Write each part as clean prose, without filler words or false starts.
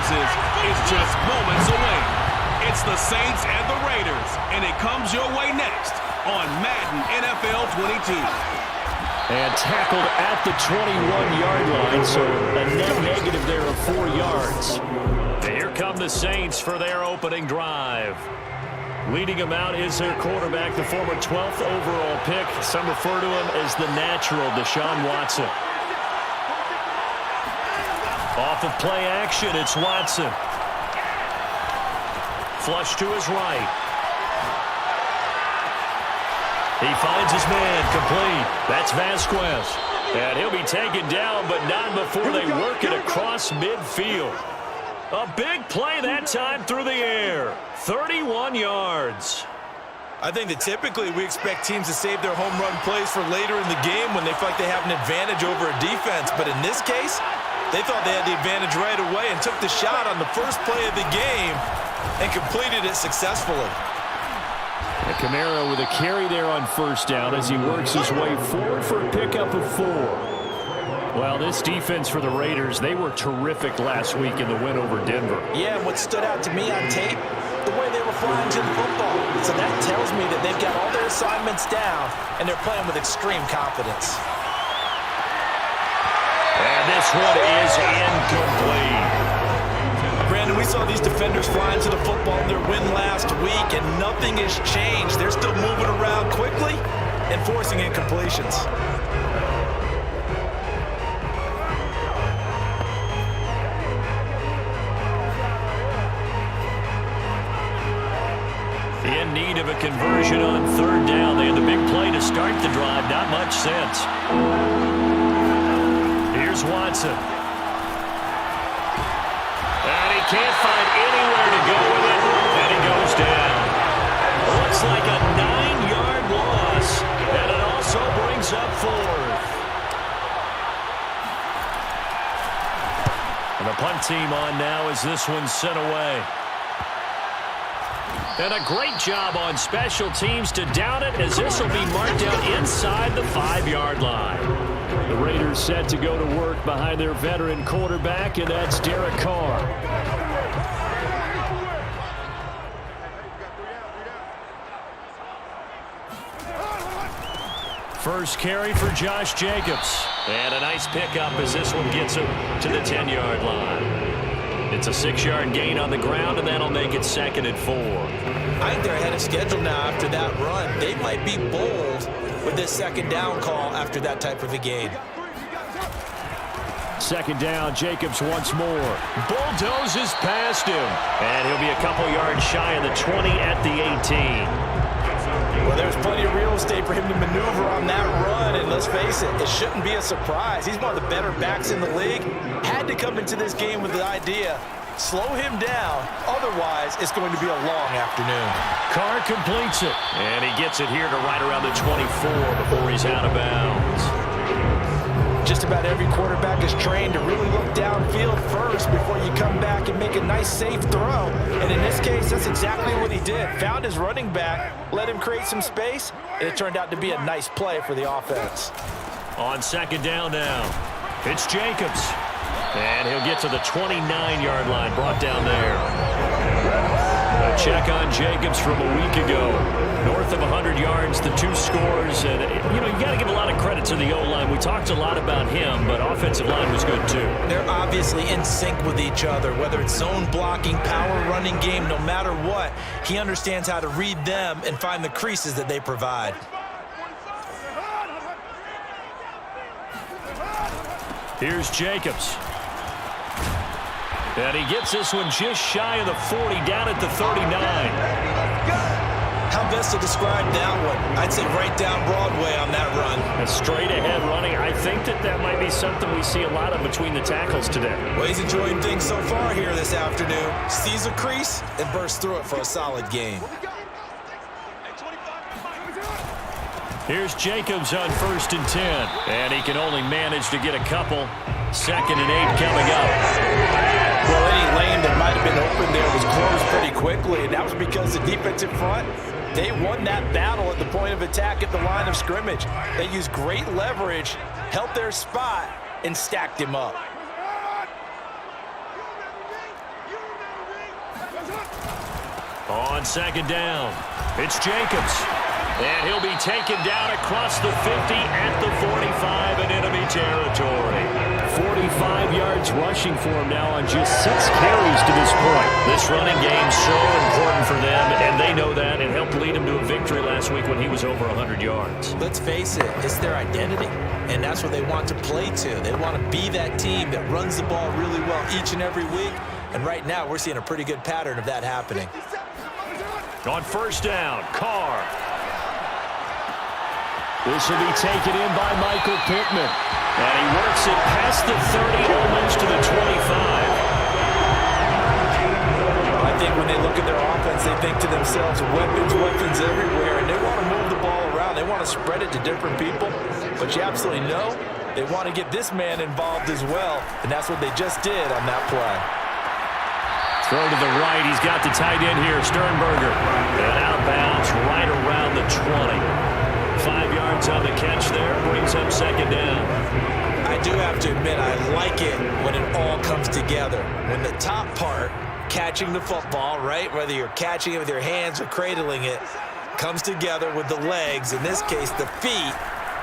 loses is just moments away. It's the Saints and the Raiders, and it comes your way next on Madden NFL 22. And tackled at the 21-yard line, so a net negative there of 4 yards. And here come the Saints for their opening drive. Leading them out is their quarterback, the former 12th overall pick. Some refer to him as the natural, Deshaun Watson. Off of play action, it's Watson. Flush to his right. He finds his man, complete. That's Vasquez. And he'll be taken down, but not before they work it across midfield. A big play that time through the air. 31 yards. I think that typically we expect teams to save their home run plays for later in the game when they feel like they have an advantage over a defense. But in this case, they thought they had the advantage right away and took the shot on the first play of the game and completed it successfully. And Kamara with a carry there on first down as he works his way forward for a pickup of 4. Well, this defense for the Raiders, they were terrific last week in the win over Denver. Yeah, and what stood out to me on tape, the way they were flying to the football. So that tells me that they've got all their assignments down, and they're playing with extreme confidence. And this one is incomplete. Brandon, we saw these defenders flying to the football in their win last week, and nothing has changed. They're still moving around quickly and forcing incompletions. In need of a conversion on third down. They had the big play to start the drive. Not much sense. Here's Watson. And he can't find anywhere to go with it. And he goes down. Looks like a 9-yard loss. And it also brings up 4th. And the punt team on now as this one's sent away. And a great job on special teams to down it as this will be marked out inside the 5-yard line. The Raiders set to go to work behind their veteran quarterback, and that's Derek Carr. First carry for Josh Jacobs. And a nice pickup as this one gets him to the 10-yard line. It's a 6-yard gain on the ground, and that'll make it 2nd and 4. I think they're ahead of schedule now after that run. They might be bold with this 2nd down call after that type of a gain. 2nd down, Jacobs once more. Bulldozes past him. And he'll be a couple yards shy of the 20 at the 18. Well, there's plenty of real estate for him to maneuver on that run, and let's face it, it shouldn't be a surprise. He's one of the better backs in the league. Had to come into this game with the idea, slow him down, otherwise it's going to be a long afternoon. Carr completes it, and he gets it here to right around the 24 before he's out of bounds. Just about every quarterback is trained to really look downfield first before you come back and make a nice, safe throw. And in this case, that's exactly what he did. Found his running back, let him create some space, and it turned out to be a nice play for the offense. On 2nd down now, it's Jacobs. And he'll get to the 29-yard line, brought down there. A check on Jacobs from a week ago. North of 100 yards, the 2 scores. And, you got to give a lot of credit to the O-line. We talked a lot about him, but offensive line was good too. They're obviously in sync with each other, whether it's zone blocking, power running game, no matter what. He understands how to read them and find the creases that they provide. Here's Jacobs. And he gets this one just shy of the 40, down at the 39. How best to describe that one? I'd say right down Broadway on that run. A straight-ahead running. I think that might be something we see a lot of between the tackles today. Well, he's enjoying things so far here this afternoon. Sees a crease and bursts through it for a solid gain. Here's Jacobs on 1st and 10. And he can only manage to get a couple. 2nd and 8 coming up. Well, any lane that might have been open there was closed pretty quickly, and that was because the defensive front, they won that battle at the point of attack at the line of scrimmage. They used great leverage, held their spot, and stacked him up. On second down, it's Jacobs. And he'll be taken down across the 50 at the 45 in enemy territory. 45 yards rushing for him now on just 6 carries to this point. This running game so important for them, and they know that. It helped lead him to a victory last week when he was over 100 yards. Let's face it, it's their identity, and that's what they want to play to. They want to be that team that runs the ball really well each and every week, and right now we're seeing a pretty good pattern of that happening. On first down, Carr. This will be taken in by Michael Pittman. And he works it past the 30, almost to the 25. I think when they look at their offense, they think to themselves, weapons everywhere, and they want to move the ball around. They want to spread it to different people. But you absolutely know they want to get this man involved as well, and that's what they just did on that play. Throw to the right. He's got the tight end here, Sternberger. And out of bounds right around the 20. 5 yards on the catch there, brings up second down. I do have to admit, I like it when it all comes together. When the top part, catching the football, right, whether you're catching it with your hands or cradling it, comes together with the legs, in this case the feet,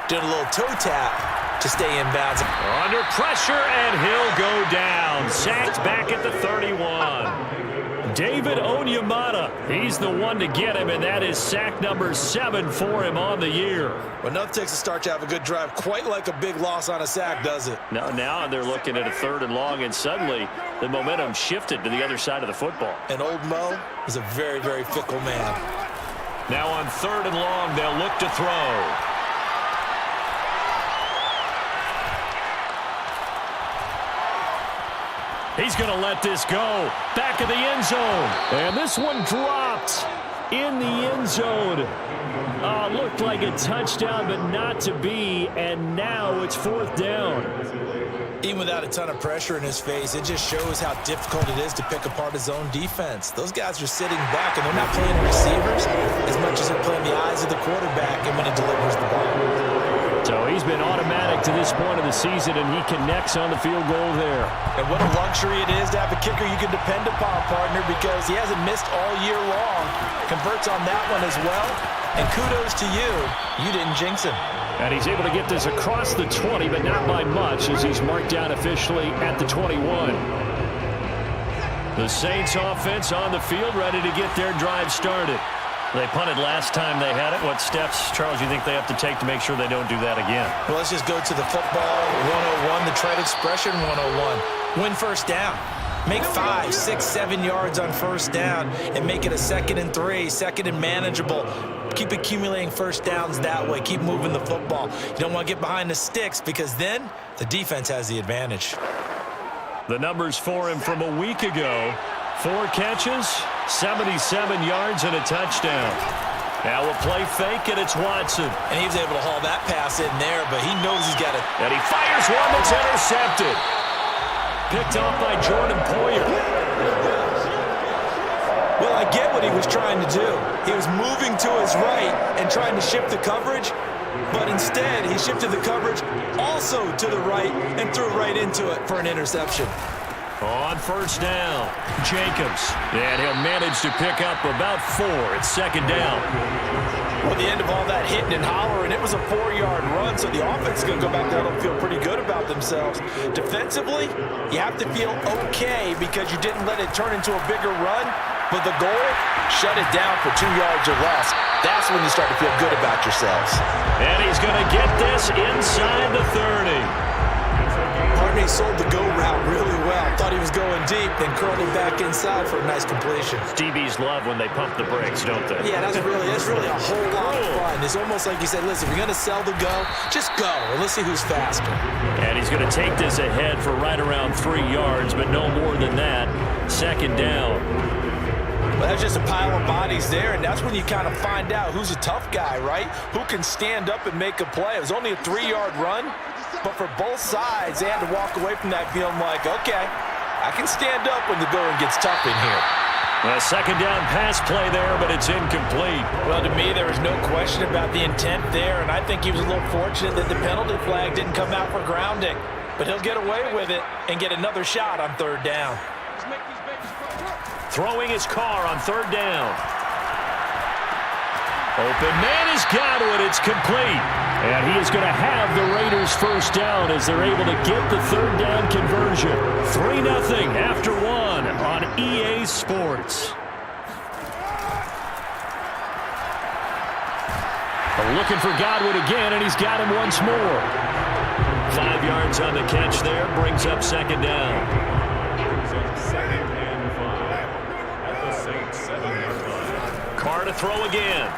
doing a little toe tap to stay in bounds. Under pressure, and he'll go down. Sacked back at the 31. David Onyemata, he's the one to get him, and that is sack number 7 for him on the year. Well, enough takes a start to have a good drive, quite like a big loss on a sack, does it? Now they're looking at a 3rd and long, and suddenly the momentum shifted to the other side of the football. And old Mo is a very, very fickle man. Now on 3rd and long, they'll look to throw. He's going to let this go. Back of the end zone. And this one dropped in the end zone. Looked like a touchdown, but not to be. And now it's 4th down. Even without a ton of pressure in his face, it just shows how difficult it is to pick apart his own defense. Those guys are sitting back, and they're not playing receivers as much as they're playing the eyes of the quarterback and when he delivers the ball. So he's been automatic to this point of the season, and he connects on the field goal there. And what a luxury it is to have a kicker you can depend upon, partner, because he hasn't missed all year long. Converts on that one as well. And kudos to you. You didn't jinx him. And he's able to get this across the 20, but not by much, as he's marked down officially at the 21. The Saints offense on the field, ready to get their drive started. They punted last time they had it. What steps, Charles, you think they have to take to make sure they don't do that again? Well, let's just go to the football 101, the trade expression 101. Win first down. Make 5, 6, 7 yards on first down and make it a 2nd and 3, 2nd and manageable. Keep accumulating first downs that way. Keep moving the football. You don't want to get behind the sticks because then the defense has the advantage. The numbers for him from a week ago. 4 catches, 77 yards, and a touchdown. Now a play fake, and it's Watson. And he was able to haul that pass in there, but he knows he's got it. And he fires one that's intercepted. Picked off by Jordan Poyer. Well, I get what he was trying to do. He was moving to his right and trying to shift the coverage, but instead he shifted the coverage also to the right and threw right into it for an interception. On first down, Jacobs. And he'll manage to pick up about 4. It's 2nd down. Well, the end of all that hitting and hollering, it was a 4-yard run, so the offense is going to go back down and feel pretty good about themselves. Defensively, you have to feel okay because you didn't let it turn into a bigger run, but the goal, shut it down for 2 yards or less. That's when you start to feel good about yourselves. And he's going to get this inside the 30. He sold the go route really well. Thought he was going deep, then curled it back inside for a nice completion. DBs love when they pump the brakes, don't they? Yeah, that's really a whole lot of fun. It's almost like you said, listen, if you're going to sell the go, just go, and let's see who's faster. And he's going to take this ahead for right around 3 yards, but no more than that. 2nd down. Well, that's just a pile of bodies there, and that's when you kind of find out who's a tough guy, right? Who can stand up and make a play. It was only a 3-yard run. But for both sides, they had to walk away from that feeling like, okay, I can stand up when the going gets tough in here. A 2nd down pass play there, but it's incomplete. Well, to me, there was no question about the intent there, and I think he was a little fortunate that the penalty flag didn't come out for grounding. But he'll get away with it and get another shot on 3rd down. throwing his car on third down. Open man has got it. It's complete. And he is going to have the Raiders first down as they're able to get the third down conversion. 3-0 after one on EA Sports. Looking for Godwin again, and he's got him once more. 5 yards on the catch there, brings up second down. Carr to throw again.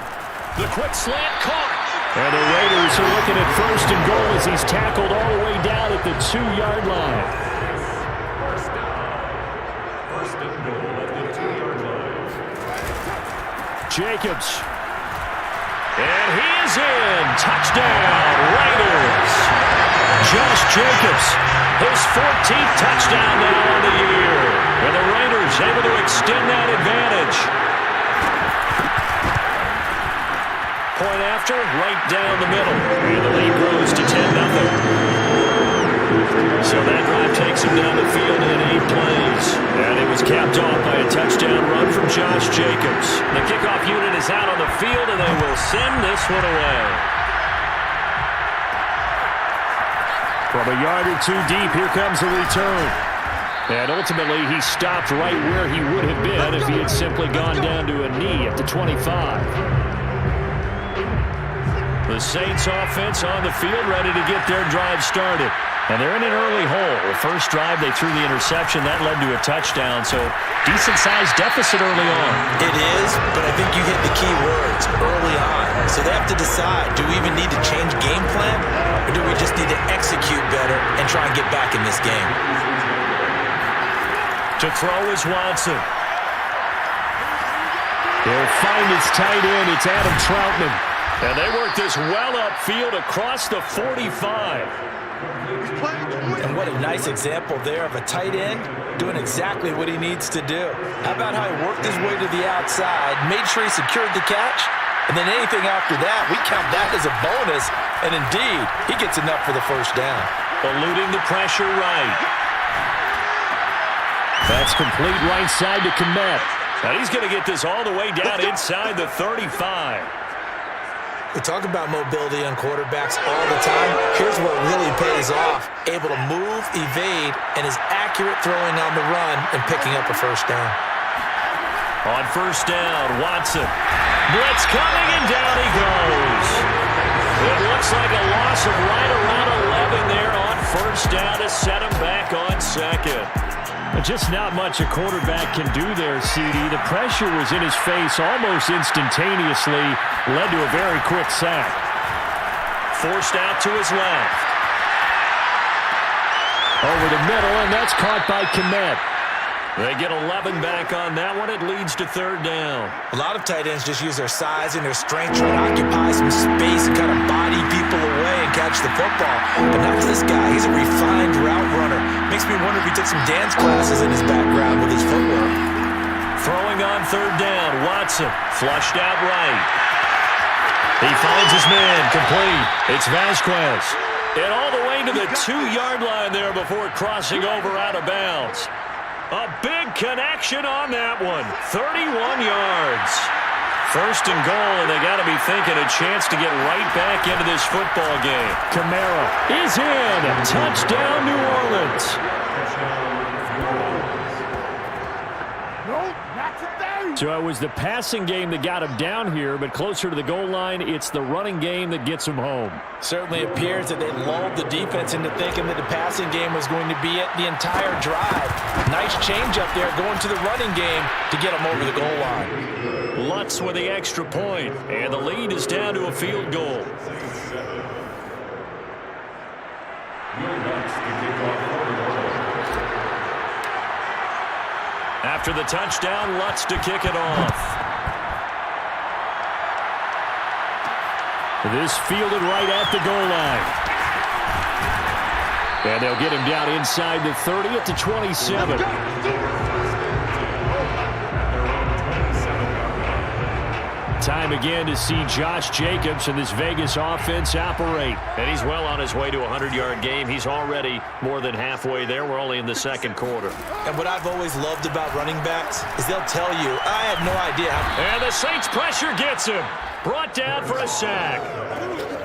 The quick slant caught. And the Raiders are looking at first and goal as he's tackled all the way down at the 2-yard line. First and goal at the 2-yard line. Jacobs. And he is in. Touchdown, Raiders. Josh Jacobs, his 14th touchdown now on the year. And the Raiders able to extend that advantage. Point after, right down the middle. And the lead grows to 10-0. So that drive takes him down the field in 8 plays. And it was capped off by a touchdown run from Josh Jacobs. The kickoff unit is out on the field, and they will send this one away. From a yard or two deep, here comes the return. And ultimately, he stopped right where he would have been if he had simply gone down to a knee at the 25. The Saints offense on the field ready to get their drive started. And they're in an early hole. The first drive, they threw the interception. That led to a touchdown, so decent-sized deficit early on. It is, but I think you hit the key words, early on. So they have to decide, do we even need to change game plan, or do we just need to execute better and try and get back in this game? To throw is Watson. He'll find his tight end. It's Adam Troutman. And they work this well upfield across the 45. And what a nice example there of a tight end doing exactly what he needs to do. How about how he worked his way to the outside, made sure he secured the catch, and then anything after that, we count that as a bonus. And indeed, he gets enough for the first down. Eluding the pressure right. That's complete right side to Kmet. And he's going to get this all the way down inside the 35. We talk about mobility on quarterbacks all the time. Here's what really pays off. Able to move, evade, and is accurate throwing on the run and picking up a first down. On first down, Watson. Blitz coming, and down he goes. It looks like a loss of right around 11 there on first down to set him back on second. Just not much a quarterback can do there, CD. The pressure was in his face almost instantaneously, led to a very quick sack. Forced out to his left. Over the middle, and that's caught by Kmet. They get 11 back on that one. It leads to third down. A lot of tight ends just use their size and their strength, try to occupy some space and kind of body people away and catch the football. But not this guy. He's a refined route runner. Makes me wonder if he took some dance classes in his background with his footwork. Throwing on third down, Watson flushed out right. He finds his man, complete. It's Vasquez. And all the way to the 2-yard line there before crossing over out of bounds. A big connection on that one. 31 yards. First and goal, and they got to be thinking a chance to get right back into this football game. Kamara is in. Touchdown, New Orleans. So it was the passing game that got him down here, but closer to the goal line, it's the running game that gets him home. Certainly appears that they lulled the defense into thinking that the passing game was going to be it the entire drive. Nice change up there going to the running game to get him over the goal line. Lutz with the extra point, and the lead is down to a field goal. After the touchdown, Lutz to kick it off. This fielded right at the goal line. And they'll get him down inside the 30 at the 27. time again to see Josh Jacobs and this Vegas offense operate. And he's well on his way to a 100-yard game. He's already more than halfway there. We're only in the second quarter. And what I've always loved about running backs is they'll tell you, I have no idea. And the Saints pressure gets him. Brought down for a sack.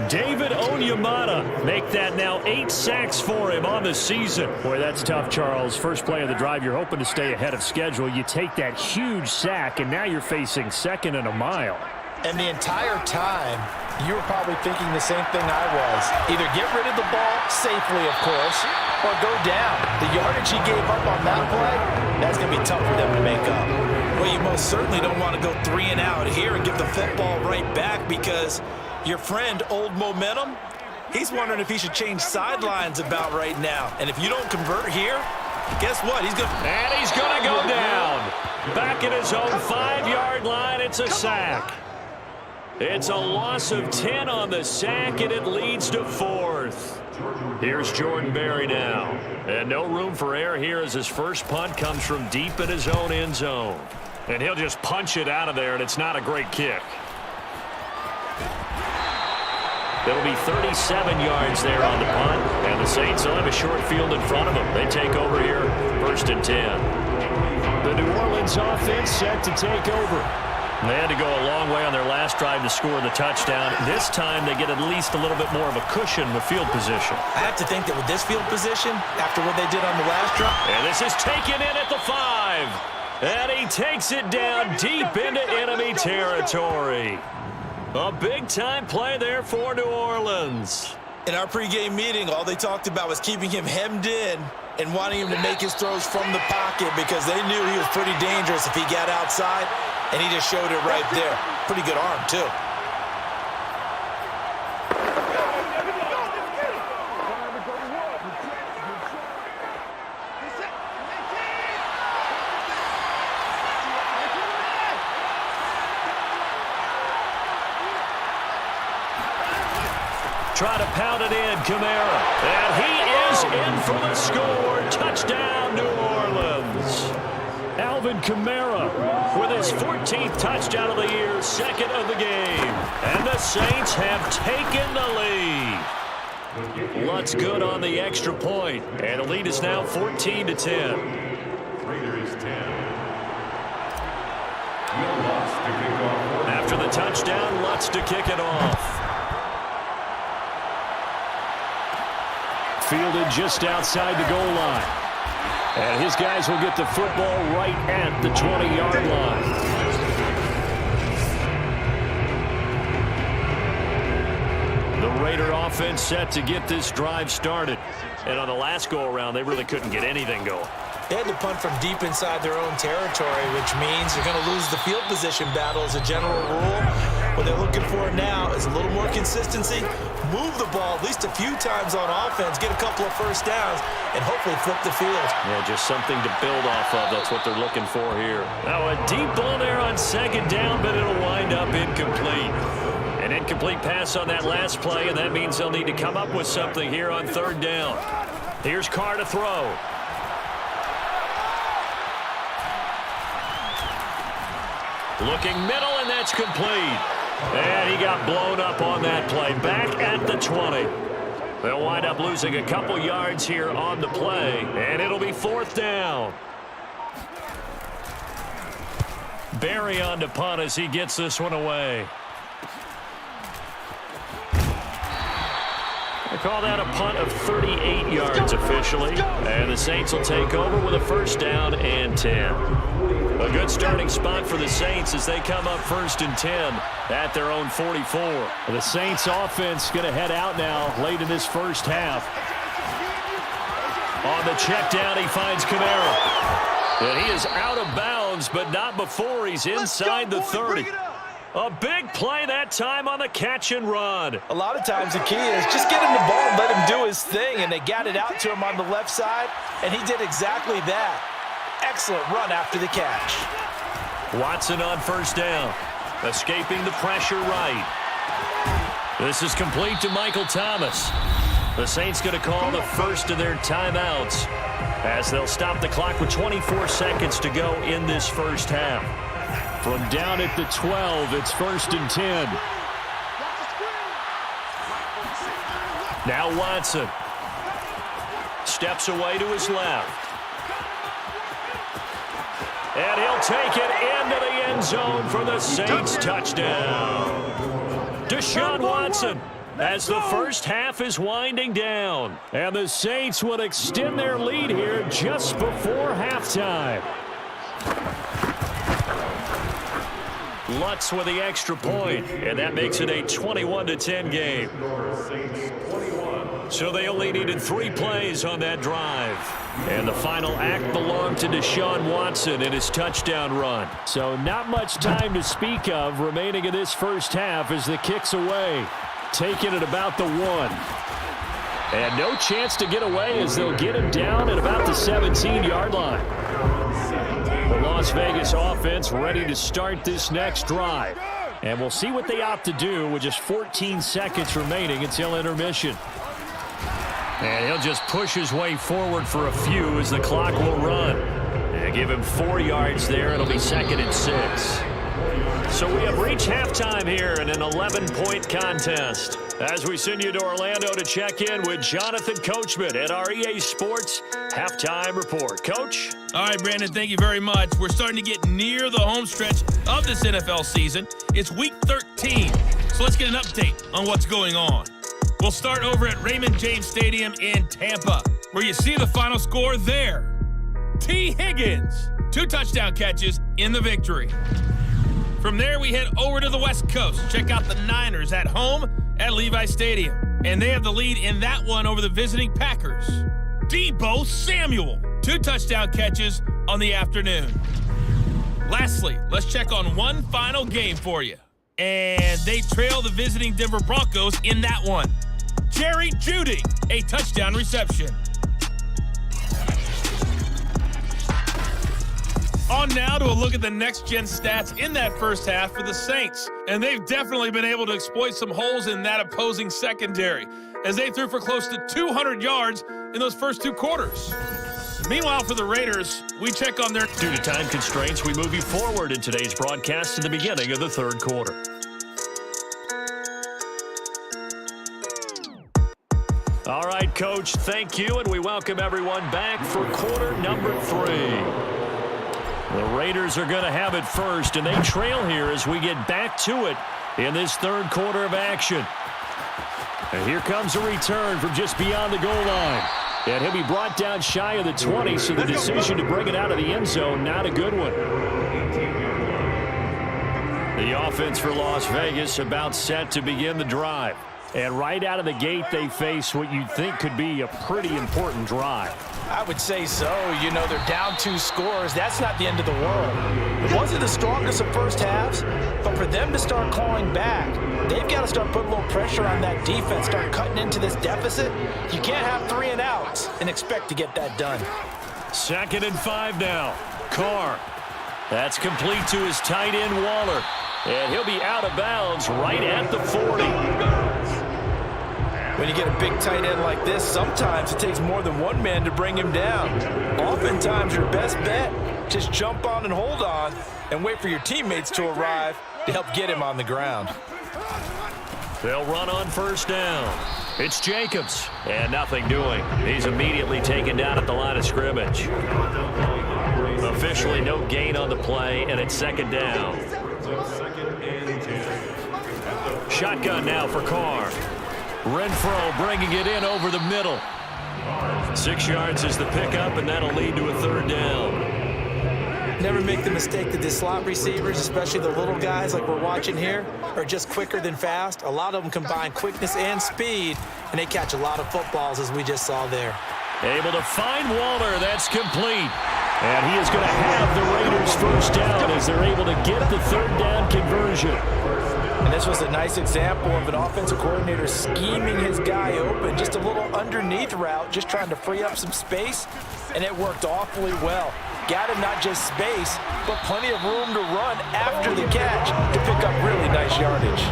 David Onyemata make that now 8 sacks for him on the season. Boy, that's tough, Charles. First play of the drive, you're hoping to stay ahead of schedule. You take that huge sack, and now you're facing second and a mile. And the entire time, you were probably thinking the same thing I was. Either get rid of the ball safely, of course, or go down. The yardage he gave up on that play, that's going to be tough for them to make up. Well, you most certainly don't want to go 3 and out here and give the football right back because your friend, Old Momentum, he's wondering if he should change sidelines about right now. And if you don't convert here, guess what? He's going to go down. Back at his own 5-yard line, it's a sack. It's a loss of 10 on the sack, and it leads to 4th. Here's Jordan Berry now. And no room for error here as his first punt comes from deep in his own end zone. And he'll just punch it out of there, and it's not a great kick. It'll be 37 yards there on the punt, and the Saints will have a short field in front of them. They take over here, 1st and 10. The New Orleans offense set to take over. They had to go a long way on their last drive to score the touchdown. This time they get at least a little bit more of a cushion with field position. I have to think that with this field position, after what they did on the last drive. And this is taken in at the 5. And he takes it down deep into enemy territory. A big-time play there for New Orleans. In our pregame meeting, all they talked about was keeping him hemmed in and wanting him to make his throws from the pocket because they knew he was pretty dangerous if he got outside, and he just showed it right there. Pretty good arm, too. Try to pound it in, Kamara. And he is in for the score. Touchdown, New Orleans. Alvin Kamara with his 14th touchdown of the year, 2nd of the game. And the Saints have taken the lead. Lutz good on the extra point. And the lead is now 14-10. Raiders 10. After the touchdown, Lutz to kick it off. Fielded just outside the goal line. And his guys will get the football right at the 20-yard line. The Raider offense set to get this drive started. And on the last go-around, they really couldn't get anything going. They had to punt from deep inside their own territory, which means they're going to lose the field position battle as a general rule. What they're looking for now is a little more consistency, move the ball at least a few times on offense, get a couple of first downs, and hopefully flip the field. Yeah, just something to build off of. That's what they're looking for here. Now a deep ball there on 2nd down, but it'll wind up incomplete. An incomplete pass on that last play, and that means they'll need to come up with something here on 3rd down. Here's Carr to throw. Looking middle, and that's complete. And he got blown up on that play. Back at the 20. They'll wind up losing a couple yards here on the play, and it'll be 4th down. Berry on to punt as he gets this one away. They call that a punt of 38 yards officially. And the Saints will take over with a 1st down and 10. A good starting spot for the Saints as they come up 1st and 10 at their own 44. The Saints offense going to head out now late in this first half. On the check down, he finds Kamara. And he is out of bounds, but not before he's inside the 30. A big play that time on the catch and run. A lot of times the key is just get him the ball and let him do his thing, and they got it out to him on the left side, and he did exactly that. Excellent run after the catch. Watson on 1st down, escaping the pressure right. This is complete to Michael Thomas. The Saints going to call the first of their timeouts as they'll stop the clock with 24 seconds to go in this first half. From down at the 12, it's 1st and 10. Now Watson steps away to his left. And he'll take it into the end zone for the Saints touchdown. Deshaun Watson, as the first half is winding down. And the Saints will extend their lead here just before halftime. Lutz with the extra point, and that makes it a 21-10 game. So they only needed 3 plays on that drive. And the final act belonged to Deshaun Watson in his touchdown run. So not much time to speak of remaining in this first half as the kick's away. Taking it about the 1. And no chance to get away as they'll get him down at about the 17-yard line. The Las Vegas offense ready to start this next drive. And we'll see what they opt to do with just 14 seconds remaining until intermission. And he'll just push his way forward for a few as the clock will run. And give him 4 yards there. It'll be 2nd and 6. So we have reached halftime here in an 11-point contest. As we send you to Orlando to check in with Jonathan Coachman at our EA Sports Halftime Report. Coach? All right, Brandon, thank you very much. We're starting to get near the home stretch of this NFL season. It's Week 13, so let's get an update on what's going on. We'll start over at Raymond James Stadium in Tampa, where you see the final score there. T. Higgins, 2 touchdown catches in the victory. From there, we head over to the West Coast. Check out the Niners at home at Levi Stadium. And they have the lead in that one over the visiting Packers. Deebo Samuel, 2 touchdown catches on the afternoon. Lastly, let's check on one final game for you. And they trail the visiting Denver Broncos in that one. Jerry Jeudy, a touchdown reception. On now to a look at the next-gen stats in that first half for the Saints. And they've definitely been able to exploit some holes in that opposing secondary, as they threw for close to 200 yards in those first 2 quarters. Meanwhile, for the Raiders, we check on their... Due to time constraints, we move you forward in today's broadcast to the beginning of the 3rd quarter. All right, Coach, thank you, and we welcome everyone back for quarter number 3. The Raiders are going to have it first, and they trail here as we get back to it in this 3rd quarter of action. And here comes a return from just beyond the goal line. And he'll be brought down shy of the 20, so the decision to bring it out of the end zone, not a good one. The offense for Las Vegas about set to begin the drive. And right out of the gate, they face what you'd think could be a pretty important drive. I would say so. You know, they're down 2 scores. That's not the end of the world. It wasn't the strongest of first halves, but for them to start clawing back, they've got to start putting a little pressure on that defense, start cutting into this deficit. You can't have 3 and outs and expect to get that done. 2nd and 5 now. Carr. That's complete to his tight end, Waller. And he'll be out of bounds right at the 40. When you get a big tight end like this, sometimes it takes more than one man to bring him down. Oftentimes, your best bet, just jump on and hold on and wait for your teammates to arrive to help get him on the ground. They'll run on 1st down. It's Jacobs, and nothing doing. He's immediately taken down at the line of scrimmage. Officially no gain on the play, and it's 2nd down. Shotgun now for Carr. Renfro bringing it in over the middle. 6 yards is the pickup, and that'll lead to a 3rd down. Never make the mistake that the slot receivers, especially the little guys like we're watching here, are just quicker than fast. A lot of them combine quickness and speed, and they catch a lot of footballs, as we just saw there. Able to find Waller. That's complete. And he is going to have the Raiders 1st down as they're able to get the 3rd down conversion. And this was a nice example of an offensive coordinator scheming his guy open, just a little underneath route, just trying to free up some space, and it worked awfully well. Got him not just space, but plenty of room to run after the catch to pick up really nice yardage.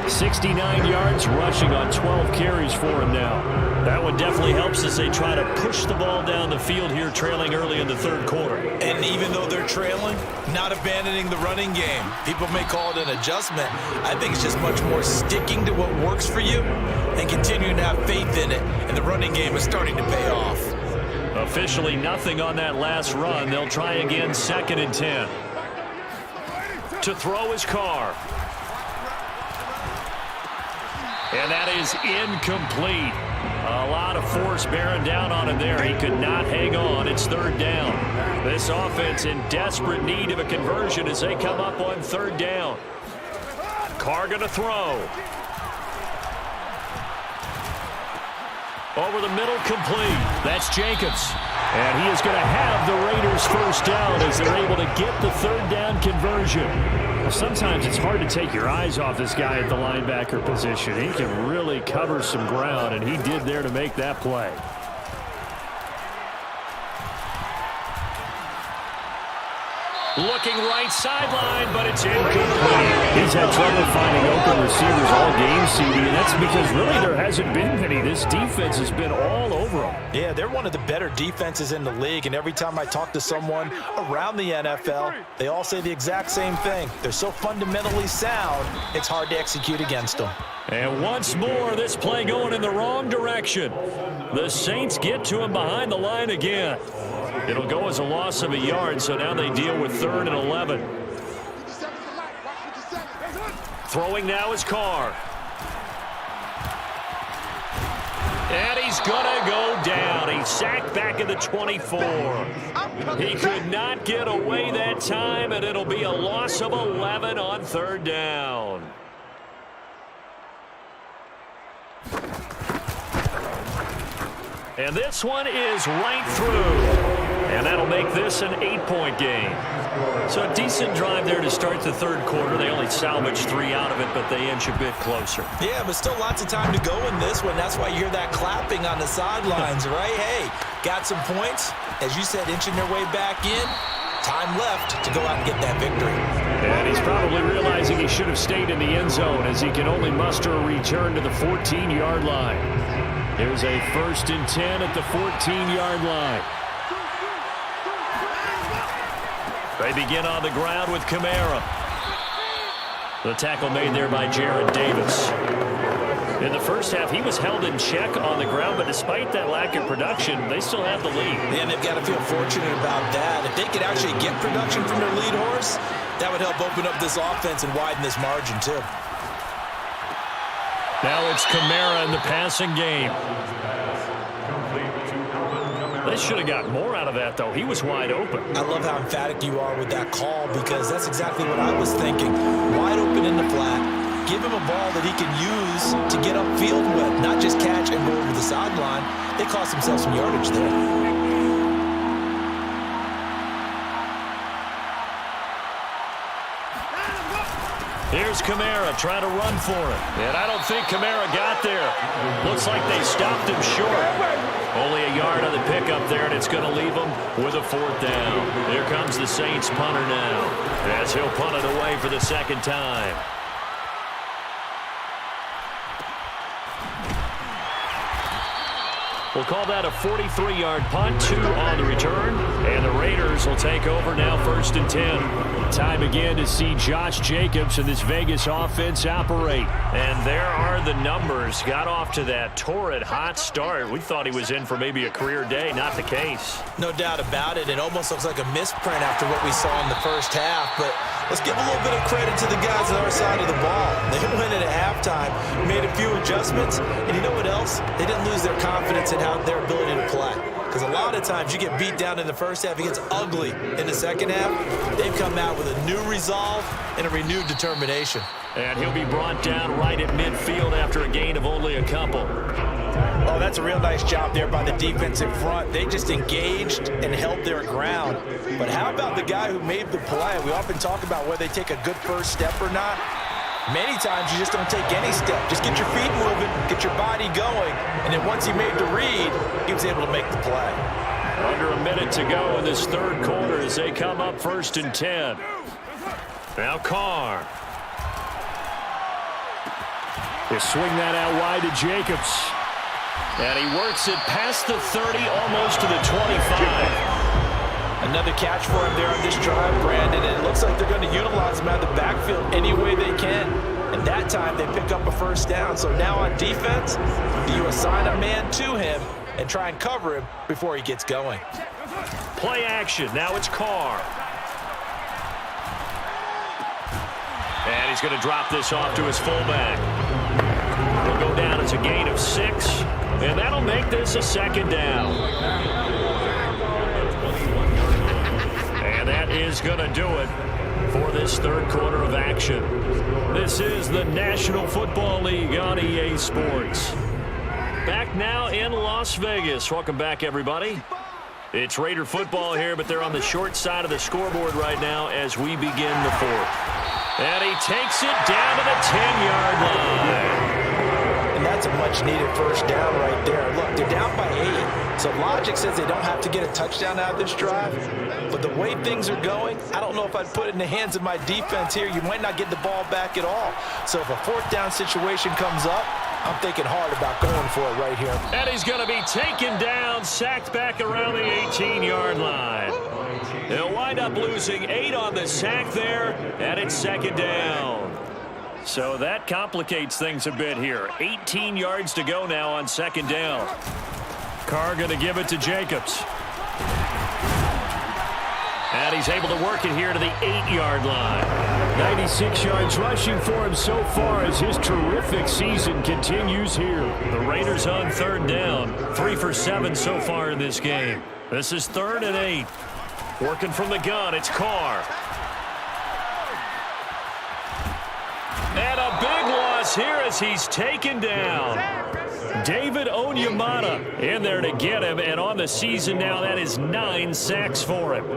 69 yards rushing on 12 carries for him now. That one definitely helps as they try to push the ball down the field here, trailing early in the third quarter. And even though they're trailing, not abandoning the running game. People may call it an adjustment. I think it's just much more sticking to what works for you and continuing to have faith in it. And the running game is starting to pay off. Officially nothing on that last run. They'll try again, 2nd and 10. To throw his Carr. And that is incomplete. A lot of force bearing down on him there. He could not hang on. It's 3rd down. This offense in desperate need of a conversion as they come up on 3rd down. Carr going to throw. Over the middle, complete. That's Jacobs. And he is going to have the Raiders first down as they're able to get the 3rd down conversion. Sometimes it's hard to take your eyes off this guy at the linebacker position. He can really cover some ground, and he did there to make that play. Looking right sideline, but it's incomplete. He's had trouble finding open receivers all game, CD, and that's because really there hasn't been many. This defense has been all over them. Yeah, they're one of the better defenses in the league, and every time I talk to someone around the NFL, they all say the exact same thing. They're so fundamentally sound, it's hard to execute against them. And once more, this play going in the wrong direction. The Saints get to him behind the line again. It'll go as a loss of a yard, so now they deal with 3rd and 11. Throwing now is Carr. And he's going to go down. He's sacked back at the 24. He could not get away that time, and it'll be a loss of 11 on 3rd down. And this one is right through. And that'll make this an 8-point game. So a decent drive there to start the 3rd quarter. They only salvaged 3 out of it, but they inch a bit closer. Yeah, but still lots of time to go in this one. That's why you hear that clapping on the sidelines, right? Hey, got some points. As you said, inching their way back in. Time left to go out and get that victory. And he's probably realizing he should have stayed in the end zone as he can only muster a return to the 14-yard line. Here's a 1st and 10 at the 14-yard line. They begin on the ground with Kamara. The tackle made there by Jared Davis. In the first half, he was held in check on the ground, but despite that lack of production, they still have the lead. And they've got to feel fortunate about that. If they could actually get production from their lead horse, that would help open up this offense and widen this margin, too. Now it's Kamara in the passing game. They should have got more out of that, though. He was wide open. I love how emphatic you are with that call because that's exactly what I was thinking. Wide open in the flat. Give him a ball that he can use to get upfield with, not just catch and go over the sideline. They cost themselves some yardage there. Here's Kamara trying to run for it. And I don't think Kamara got there. Looks like they stopped him short. Only a yard on the pickup there, and it's going to leave him with a 4th down. Here comes the Saints punter now, as he'll punt it away for the 2nd time. We'll call that a 43-yard punt, 2 on the return, and the Raiders will take over now 1st and 10. Time again to see Josh Jacobs and this Vegas offense operate. And there are the numbers. Got off to that torrid hot start. We thought he was in for maybe a career day. Not the case. No doubt about it. It almost looks like a misprint after what we saw in the first half. But let's give a little bit of credit to the guys on our side of the ball. They went in at halftime, made a few adjustments, and you know what else? They didn't lose their confidence in their ability to play. Because a lot of times you get beat down in the first half, it gets ugly in the second half. They've come out with a new resolve and a renewed determination. And he'll be brought down right at midfield after a gain of only a couple. Oh, that's a real nice job there by the defensive front. They just engaged and held their ground. But how about the guy who made the play? We often talk about whether they take a good first step or not. Many times you just don't take any step. Just get your feet moving, get your body going, and then once he made the read, he was able to make the play. Under a minute to go in this 3rd quarter as they come up 1st and 10. Now Carr. They swing that out wide to Jacobs. And he works it past the 30, almost to the 25. Another catch for him there on this drive, Brandon. And it looks like they're going to utilize him out of the backfield any way they can. And that time they pick up a first down. So now on defense, do you assign a man to him and try and cover him before he gets going? Play action. Now it's Carr. And he's going to drop this off to his fullback. He'll go down as a gain of 6. And that'll make this a second down. And that is going to do it for this third quarter of action. This is the National Football League on EA Sports. Back now in Las Vegas. Welcome back, everybody. It's Raider football here, but they're on the short side of the scoreboard right now as we begin the fourth. And he takes it down to the 10-yard line. And that's a much-needed first down right there. Look, they're down by 8. So logic says they don't have to get a touchdown out of this drive. But the way things are going, I don't know if I'd put it in the hands of my defense here. You might not get the ball back at all. So if a fourth down situation comes up, I'm thinking hard about going for it right here. And he's going to be taken down, sacked back around the 18-yard line. They'll wind up losing 8 on the sack there, and it's second down. So that complicates things a bit here. 18 yards to go now on second down. Carr going to give it to Jacobs. And he's able to work it here to the 8-yard line. 96 yards rushing for him so far as his terrific season continues here. The Raiders on third down. 3 for 7 so far in this game. This is 3rd and 8. Working from the gun, it's Carr. And a big loss here as he's taken down. David Onyemata in there to get him, and on the season now, that is 9 sacks for him.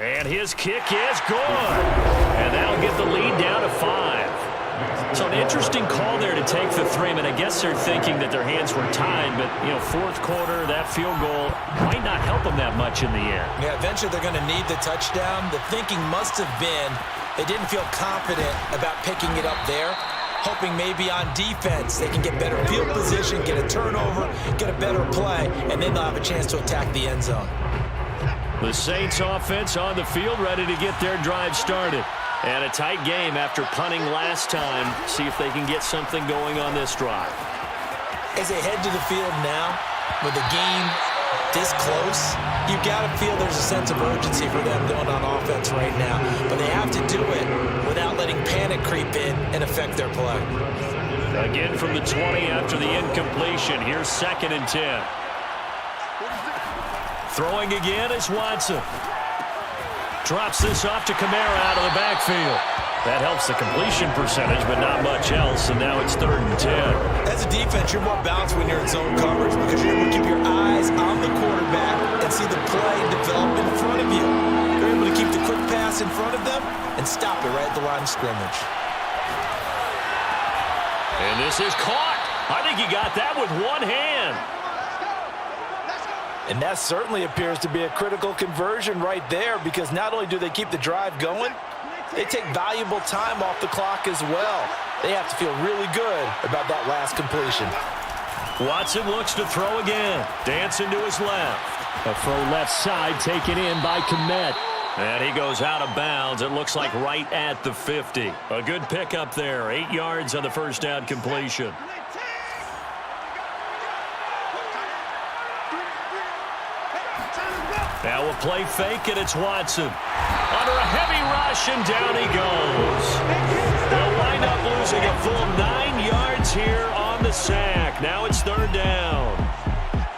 And his kick is good. And that'll get the lead down to 5. So an interesting call there to take the 3. I guess they're thinking that their hands were tied, but, you know, fourth quarter, that field goal might not help them that much in the end. Yeah, eventually they're going to need the touchdown. The thinking must have been they didn't feel confident about picking it up there, hoping maybe on defense they can get better field position, get a turnover, get a better play, and then they'll have a chance to attack the end zone. The Saints offense on the field, ready to get their drive started. And a tight game after punting last time. See if they can get something going on this drive. As they head to the field now, with the game this close, you've got to feel there's a sense of urgency for them going on offense right now. But they have to do it without letting panic creep in and affect their play. Again from the 20 after the incompletion. Here's 2nd and 10. Throwing again is Watson. Drops this off to Kamara out of the backfield. That helps the completion percentage, but not much else, and now it's 3rd and 10. As a defense, you're more balanced when you're in zone coverage because you're able to keep your eyes on the quarterback and see the play develop in front of you. You're able to keep the quick pass in front of them and stop it right at the line of scrimmage. And this is caught. I think he got that with one hand. And that certainly appears to be a critical conversion right there because not only do they keep the drive going, they take valuable time off the clock as well. They have to feel really good about that last completion. Watson looks to throw again. Dancing to his left. A throw left side taken in by Kmet. And he goes out of bounds. It looks like right at the 50. A good pickup there. 8 yards on the first down completion. Now we'll play fake, and it's Watson. Under a heavy rush, and down he goes. They'll wind up losing a full 9 yards here on the sack. Now it's 3rd down.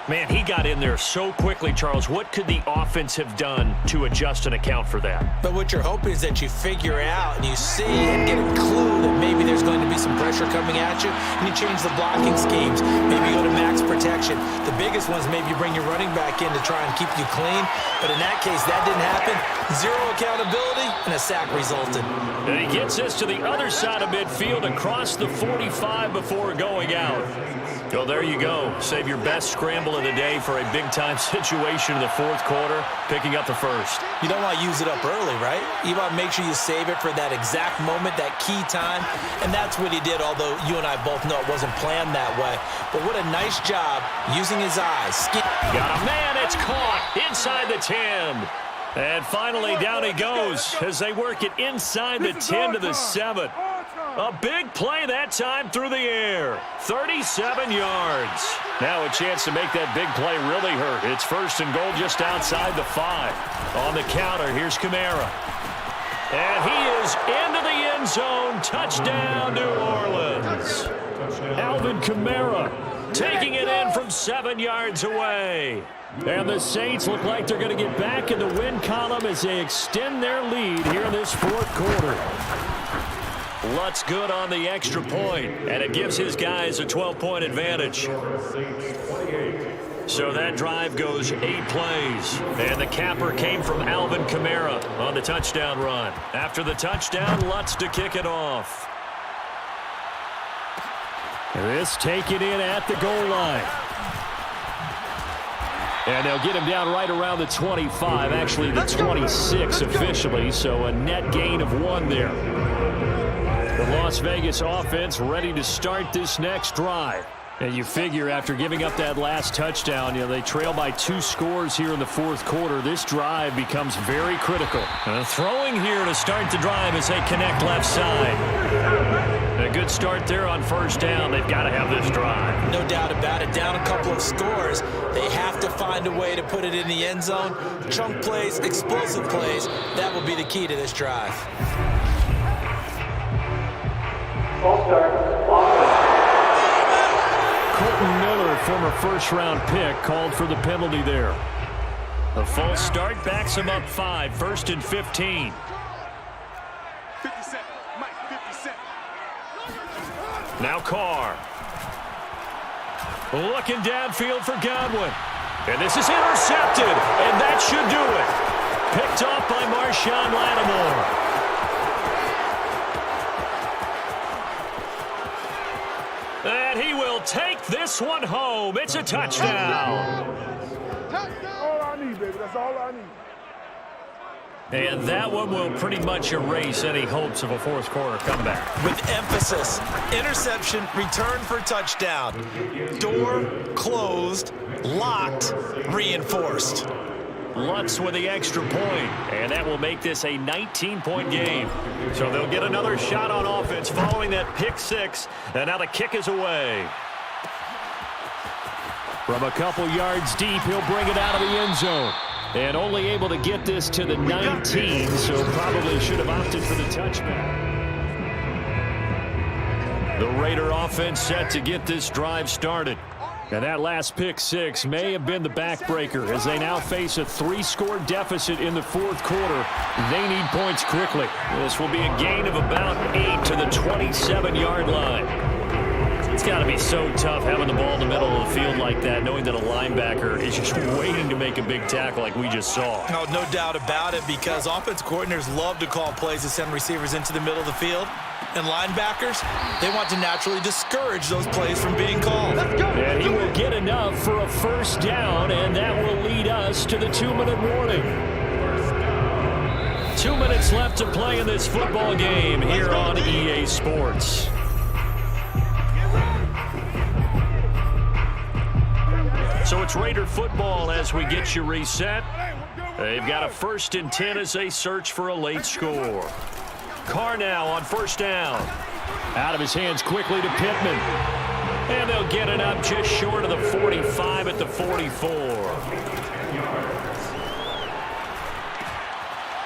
Man, he got in there so quickly, Charles. What could the offense have done to adjust and account for that? But what you're hoping is that you figure out and you see and get a clue that maybe there's going to be some pressure coming at you, and you change the blocking schemes. Maybe you go to max protection. The biggest ones, maybe you bring your running back in to try and keep you clean. But in that case, that didn't happen. 0 accountability, and a sack resulted. And he gets us to the other side of midfield across the 45 before going out. Well, there you go. Save your best scramble of the day for a big-time situation in the fourth quarter, picking up the first. You don't want to use it up early, right? You want to make sure you save it for that exact moment, that key time, and that's what he did, although you and I both know it wasn't planned that way. But what a nice job using his eyes. Got a man, it's caught inside the 10. And finally, down he goes as they work it inside the 10 to the 7. A big play that time through the air. 37 yards. Now a chance to make that big play really hurt. It's first and goal just outside the 5. On the counter, here's Kamara. And he is into the end zone. Touchdown, New Orleans. Alvin Kamara taking it in from 7 yards away. And the Saints look like they're going to get back in the win column as they extend their lead here in this fourth quarter. Lutz good on the extra point, and it gives his guys a 12-point advantage. So that drive goes 8 plays, and the capper came from Alvin Kamara on the touchdown run. After the touchdown, Lutz to kick it off. This taken in at the goal line. And they'll get him down right around the 25, actually the 26 officially, so a net gain of 1 there. The Las Vegas offense ready to start this next drive. And you figure after giving up that last touchdown, they trail by 2 scores here in the fourth quarter. This drive becomes very critical. Throwing here to start the drive as they connect left side. A good start there on first down. They've got to have this drive. No doubt about it. Down a couple of scores. They have to find a way to put it in the end zone. Chunk plays, explosive plays. That will be the key to this drive. Colton Miller, former first-round pick, called for the penalty there. The false start backs him up 5, first and 15. 57, Mike, 57. Now Carr. Looking downfield for Godwin. And this is intercepted, and that should do it. Picked off by Marshawn Lattimore. And he will take this one home. It's a touchdown. All I need, baby. That's all I need. And that one will pretty much erase any hopes of a fourth quarter comeback. With emphasis, interception, return for touchdown. Door closed, locked, reinforced. Lutz with the extra point, and that will make this a 19-point game. So they'll get another shot on offense following that pick 6, and now the kick is away. From a couple yards deep, he'll bring it out of the end zone. And only able to get this to the 19, so probably should have opted for the touchback. The Raider offense set to get this drive started. And that last pick 6 may have been the backbreaker as they now face a 3-score deficit in the fourth quarter. They need points quickly. This will be a gain of about 8 to the 27-yard line. It's got to be so tough having the ball in the middle of the field like that, knowing that a linebacker is just waiting to make a big tackle like we just saw. No doubt about it, because offense coordinators love to call plays to send receivers into the middle of the field. And linebackers, they want to naturally discourage those plays from being called. And he will get enough for a first down, and that will lead us to the 2-minute warning. 2 minutes left to play in this football game here on EA Sports. So it's Raider football as we get you reset. They've got a 1st and 10 as they search for a late score. Carr now on first down. Out of his hands quickly to Pittman. And they'll get it up just short of the 45 at the 44.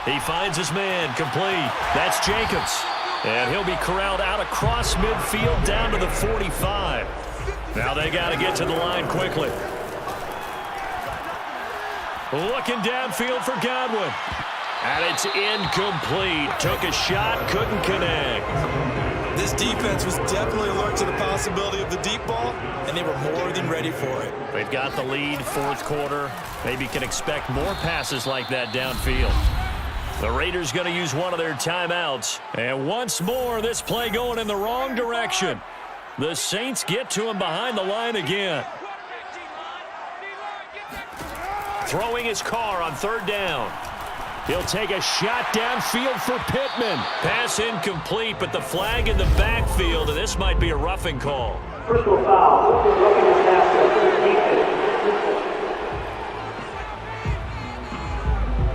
He finds his man complete. That's Jacobs. And he'll be corralled out across midfield down to the 45. Now they got to get to the line quickly. Looking downfield for Godwin. And it's incomplete. Took a shot, couldn't connect. This defense was definitely alert to the possibility of the deep ball, and they were more than ready for it. They've got the lead, fourth quarter. Maybe can expect more passes like that downfield. The Raiders going to use one of their timeouts. And once more, this play going in the wrong direction. The Saints get to him behind the line again. Throwing his car on third down. He'll take a shot downfield for Pittman. Pass incomplete, but the flag in the backfield, and this might be a roughing call. Personal foul. This is roughing the passer.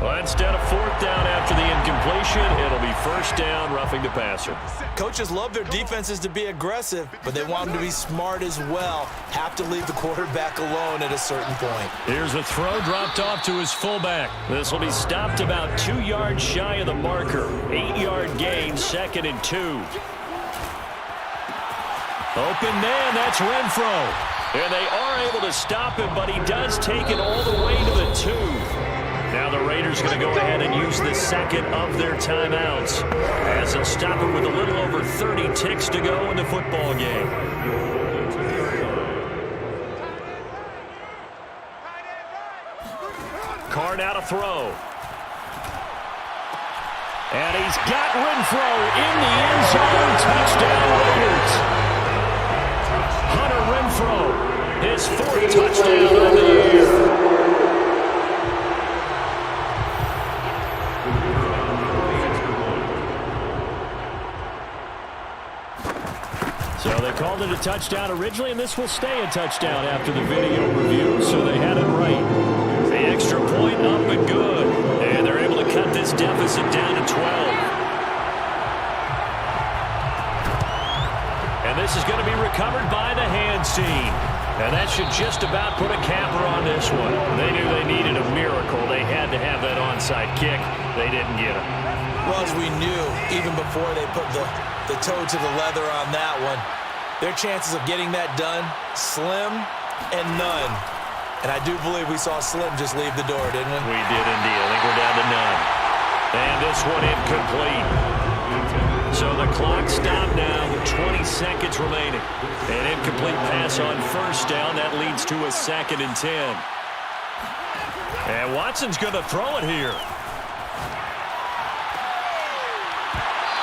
Well, instead of fourth down after the incompletion, it'll be first down, roughing the passer. Coaches love their defenses to be aggressive, but they want them to be smart as well. Have to leave the quarterback alone at a certain point. Here's a throw dropped off to his fullback. This will be stopped about 2 yards shy of the marker. 8-yard gain, 2nd and 2. Open man, that's Renfro. And they are able to stop him, but he does take it all the way to the 2. Now the Raiders going to go ahead and use the second of their timeouts as they'll stop it with a little over 30 ticks to go in the football game. Carr now to throw. And he's got Renfro in the end zone. Touchdown Raiders. Hunter Renfro, his 4th touchdown of the year. So they called it a touchdown originally, and this will stay a touchdown after the video review, so they had it right. The extra point up and good, and they're able to cut this deficit down to 12. And this is going to be recovered by the hands team. And that should just about put a capper on this one. They knew they needed a miracle. They had to have that onside kick. They didn't get it. Well, as we knew, even before they put the toe to the leather on that one, their chances of getting that done, slim and none. And I do believe we saw Slim just leave the door, didn't we? We did indeed. I think we're down to none. And this one incomplete. So the clock stopped now with 20 seconds remaining. An incomplete pass on first down. That leads to a 2nd and 10. And Watson's going to throw it here.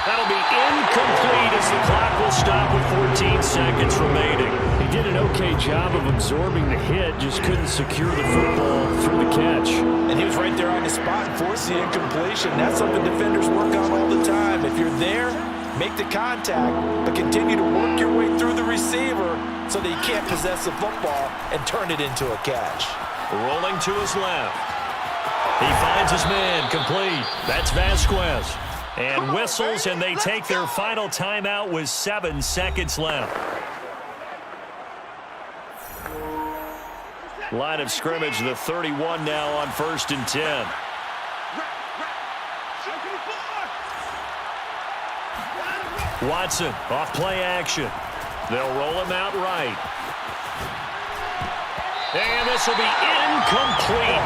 That'll be incomplete as the clock will stop with 14 seconds remaining. He did an okay job of absorbing the hit, just couldn't secure the football through the catch. And he was right there on the spot and forced the incompletion. That's something defenders work on all the time. If you're there, make the contact, but continue to work your way through the receiver so that you can't possess the football and turn it into a catch. Rolling to his left. He finds his man, complete. That's Vasquez. And whistles, and they take their final timeout with 7 seconds left. Line of scrimmage, the 31 now on 1st and 10. Watson off play action. They'll roll him out right. And this will be incomplete.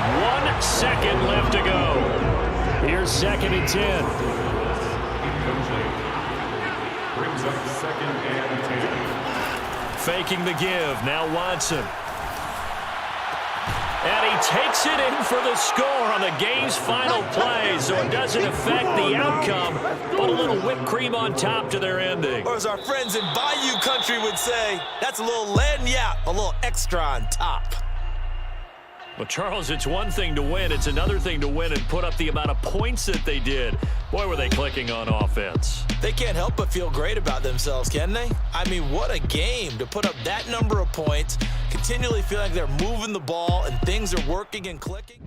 1 second left to go. Here's 2nd and 10. Brings up 2nd and 10. Faking the give. Now Watson. And he takes it in for the score on the game's final play, so it doesn't affect the outcome, but a little whipped cream on top to their ending. Or as our friends in Bayou Country would say, that's a little lagniappe, a little extra on top. Well, Charles, it's one thing to win. It's another thing to win and put up the amount of points that they did. Boy, were they clicking on offense. They can't help but feel great about themselves, can they? I mean, what a game to put up that number of points, continually feel like they're moving the ball and things are working and clicking.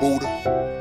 Buddha.